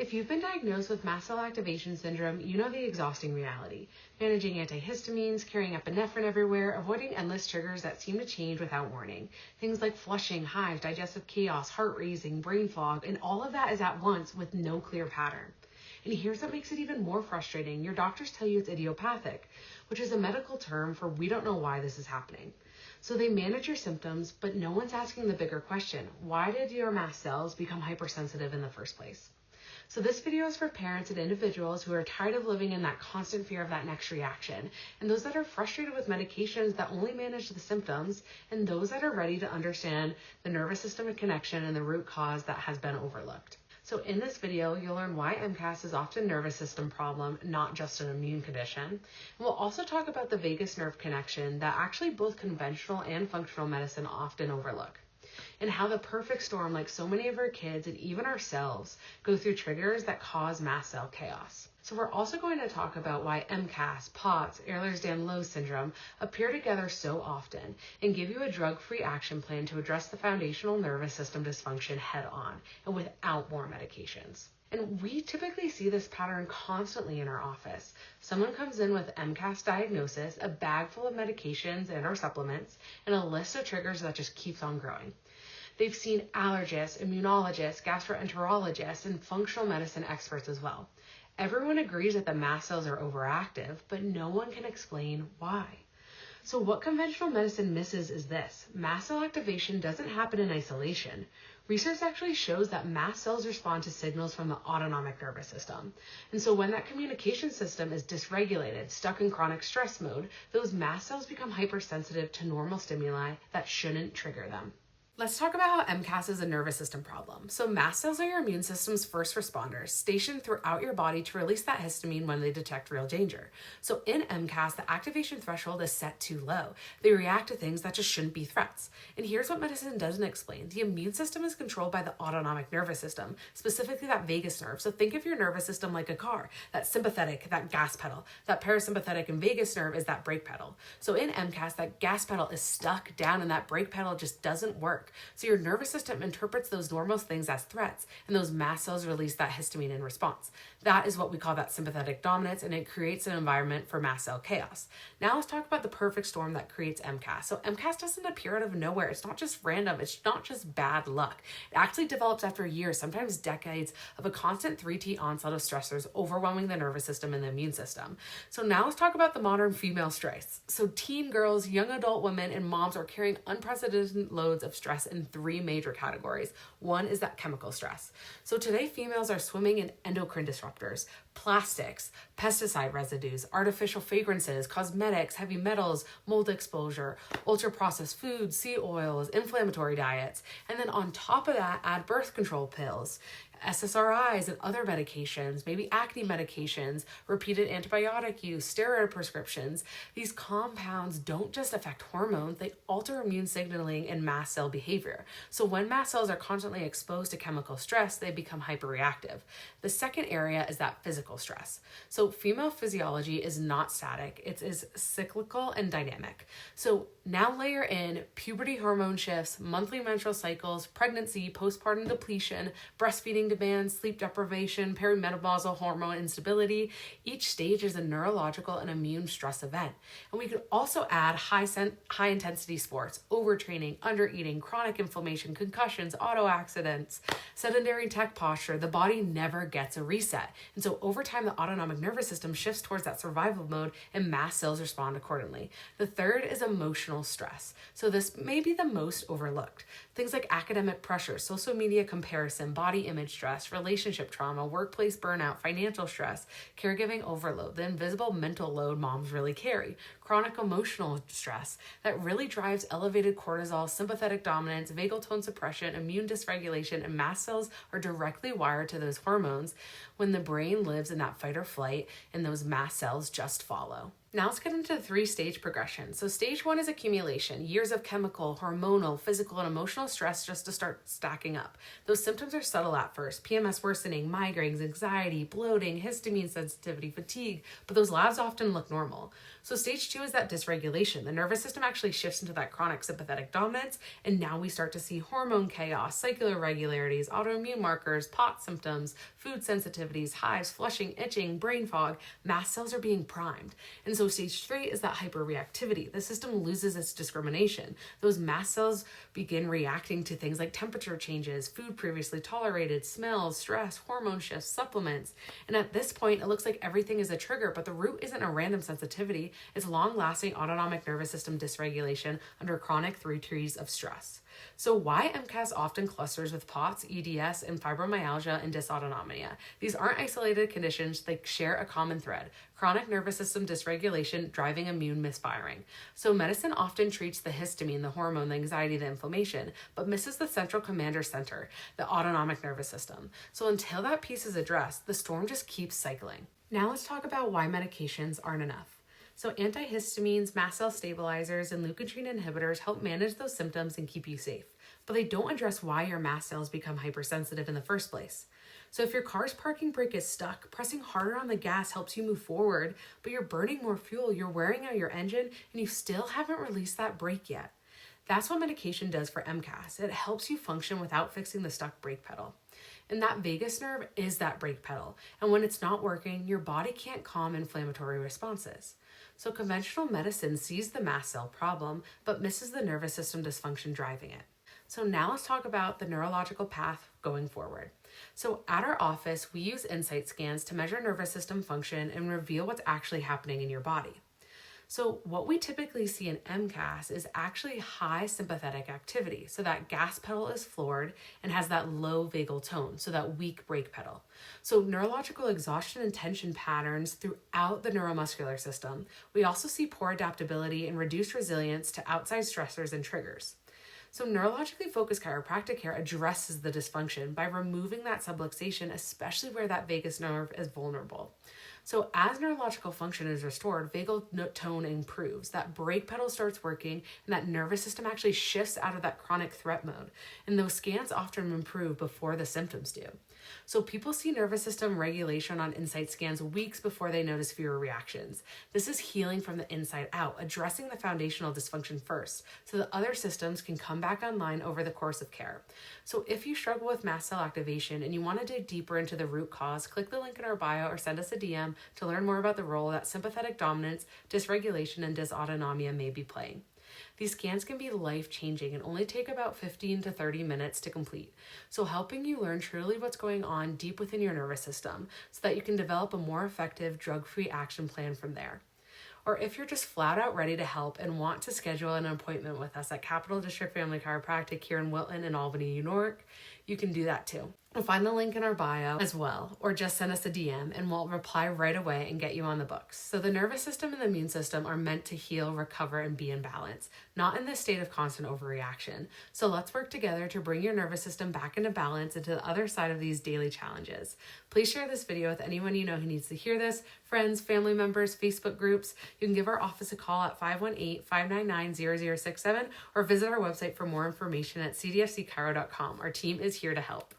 If you've been diagnosed with Mast Cell Activation Syndrome, you know the exhausting reality. Managing antihistamines, carrying epinephrine everywhere, avoiding endless triggers that seem to change without warning. Things like flushing, hives, digestive chaos, heart racing, brain fog, and all of that is at once with no clear pattern. And here's what makes it even more frustrating. Your doctors tell you it's idiopathic, which is a medical term for we don't know why this is happening. So they manage your symptoms, but no one's asking the bigger question. Why did your mast cells become hypersensitive in the first place? So this video is for parents and individuals who are tired of living in that constant fear of that next reaction, and those that are frustrated with medications that only manage the symptoms, and those that are ready to understand the nervous system connection and the root cause that has been overlooked. So in this video, you'll learn why MCAS is often a nervous system problem, not just an immune condition. And we'll also talk about the vagus nerve connection that actually both conventional and functional medicine often overlook, and how the perfect storm, like so many of our kids and even ourselves, go through triggers that cause mast cell chaos. So we're also going to talk about why MCAS, POTS, Ehlers-Danlos syndrome appear together so often and give you a drug-free action plan to address the foundational nervous system dysfunction head on and without more medications. And we typically see this pattern constantly in our office. Someone comes in with MCAS diagnosis, a bag full of medications and or supplements, and a list of triggers that just keeps on growing. They've seen allergists, immunologists, gastroenterologists, and functional medicine experts as well. Everyone agrees that the mast cells are overactive, but no one can explain why. So what conventional medicine misses is this. Mast cell activation doesn't happen in isolation. Research actually shows that mast cells respond to signals from the autonomic nervous system. And so when that communication system is dysregulated, stuck in chronic stress mode, those mast cells become hypersensitive to normal stimuli that shouldn't trigger them. Let's talk about how MCAS is a nervous system problem. So mast cells are your immune system's first responders, stationed throughout your body to release that histamine when they detect real danger. So in MCAS, the activation threshold is set too low. They react to things that just shouldn't be threats. And here's what medicine doesn't explain. The immune system is controlled by the autonomic nervous system, specifically that vagus nerve. So think of your nervous system like a car, that sympathetic, that gas pedal, that parasympathetic and vagus nerve is that brake pedal. So in MCAS, that gas pedal is stuck down and that brake pedal just doesn't work. So your nervous system interprets those normal things as threats, and those mast cells release that histamine in response. That is what we call that sympathetic dominance, and it creates an environment for mast cell chaos. Now let's talk about the perfect storm that creates MCAS. So MCAS doesn't appear out of nowhere. It's not just random. It's not just bad luck. It actually develops after years, sometimes decades, of a constant 3T onset of stressors overwhelming the nervous system and the immune system. So now let's talk about the modern female stress. So teen girls, young adult women, and moms are carrying unprecedented loads of stress in three major categories. One is that chemical stress. So today females are swimming in endocrine disruptors, plastics, pesticide residues, artificial fragrances, cosmetics, heavy metals, mold exposure, ultra-processed foods, sea oils, inflammatory diets, and then on top of that, add birth control pills, SSRIs and other medications, maybe acne medications, repeated antibiotic use, steroid prescriptions. These compounds don't just affect hormones, they alter immune signaling and mast cell behavior. So when mast cells are constantly exposed to chemical stress, they become hyperreactive. The second area is that physical stress. So female physiology is not static, it is cyclical and dynamic. So now layer in puberty hormone shifts, monthly menstrual cycles, pregnancy, postpartum depletion, breastfeeding demands, sleep deprivation, perimenopausal hormone instability. Each stage is a neurological and immune stress event. And we could also add high intensity sports, overtraining, undereating, chronic inflammation, concussions, auto accidents, sedentary tech posture. The body never gets a reset. And so over time, the autonomic nervous system shifts towards that survival mode and mast cells respond accordingly. The third is emotional stress. So this may be the most overlooked. Things like academic pressure, social media comparison, body image stress, relationship trauma, workplace burnout, financial stress, caregiving overload, the invisible mental load moms really carry, chronic emotional stress that really drives elevated cortisol, sympathetic dominance, vagal tone suppression, immune dysregulation, and mast cells are directly wired to those hormones when the brain lives in that fight or flight and those mast cells just follow. Now let's get into the 3-stage progression. So stage 1 is accumulation, years of chemical, hormonal, physical, and emotional stress just to start stacking up. Those symptoms are subtle at first: PMS worsening, migraines, anxiety, bloating, histamine sensitivity, fatigue, but those labs often look normal. So stage 2 is that dysregulation. The nervous system actually shifts into that chronic sympathetic dominance, and now we start to see hormone chaos, cycle irregularities, autoimmune markers, POTS symptoms, food sensitivities, hives, flushing, itching, brain fog. Mast cells are being primed. And so stage 3 is that hyperreactivity. The system loses its discrimination. Those mast cells begin reacting to things like temperature changes, food previously tolerated, smells, stress, hormone shifts, supplements. And at this point, it looks like everything is a trigger, but the root isn't a random sensitivity. It's long-lasting autonomic nervous system dysregulation under chronic 3 T's of stress. So why MCAS often clusters with POTS, EDS, and fibromyalgia and dysautonomia? These aren't isolated conditions. They share a common thread: chronic nervous system dysregulation driving immune misfiring. So medicine often treats the histamine, the hormone, the anxiety, the inflammation, but misses the central commander center, the autonomic nervous system. So until that piece is addressed, the storm just keeps cycling. Now let's talk about why medications aren't enough. So antihistamines, mast cell stabilizers, and leukotriene inhibitors help manage those symptoms and keep you safe, but they don't address why your mast cells become hypersensitive in the first place. So if your car's parking brake is stuck, pressing harder on the gas helps you move forward, but you're burning more fuel, you're wearing out your engine, and you still haven't released that brake yet. That's what medication does for MCAS. It helps you function without fixing the stuck brake pedal. And that vagus nerve is that brake pedal. And when it's not working, your body can't calm inflammatory responses. So conventional medicine sees the mast cell problem, but misses the nervous system dysfunction driving it. So now let's talk about the neurological path going forward. So at our office, we use insight scans to measure nervous system function and reveal what's actually happening in your body. So what we typically see in MCAS is actually high sympathetic activity. So that gas pedal is floored and has that low vagal tone, so that weak brake pedal. So neurological exhaustion and tension patterns throughout the neuromuscular system. We also see poor adaptability and reduced resilience to outside stressors and triggers. So neurologically focused chiropractic care addresses the dysfunction by removing that subluxation, especially where that vagus nerve is vulnerable. So as neurological function is restored, vagal tone improves, that brake pedal starts working, and that nervous system actually shifts out of that chronic threat mode. And those scans often improve before the symptoms do. So people see nervous system regulation on insight scans weeks before they notice fewer reactions. This is healing from the inside out, addressing the foundational dysfunction first, so that other systems can come back online over the course of care. So if you struggle with mast cell activation and you want to dig deeper into the root cause, click the link in our bio or send us a DM to learn more about the role that sympathetic dominance, dysregulation, and dysautonomia may be playing. These scans can be life-changing and only take about 15 to 30 minutes to complete, so helping you learn truly what's going on deep within your nervous system so that you can develop a more effective drug-free action plan from there. Or if you're just flat out ready to help and want to schedule an appointment with us at Capital District Family Chiropractic here in Wilton and Albany, New York, you can do that too. We'll find the link in our bio as well, or just send us a DM and we'll reply right away and get you on the books. So the nervous system and the immune system are meant to heal, recover, and be in balance, not in this state of constant overreaction. So let's work together to bring your nervous system back into balance and to the other side of these daily challenges. Please share this video with anyone you know who needs to hear this, friends, family members, Facebook groups. You can give our office a call at 518-599-0067 or visit our website for more information at cdfcchiro.com. Our team is here to help.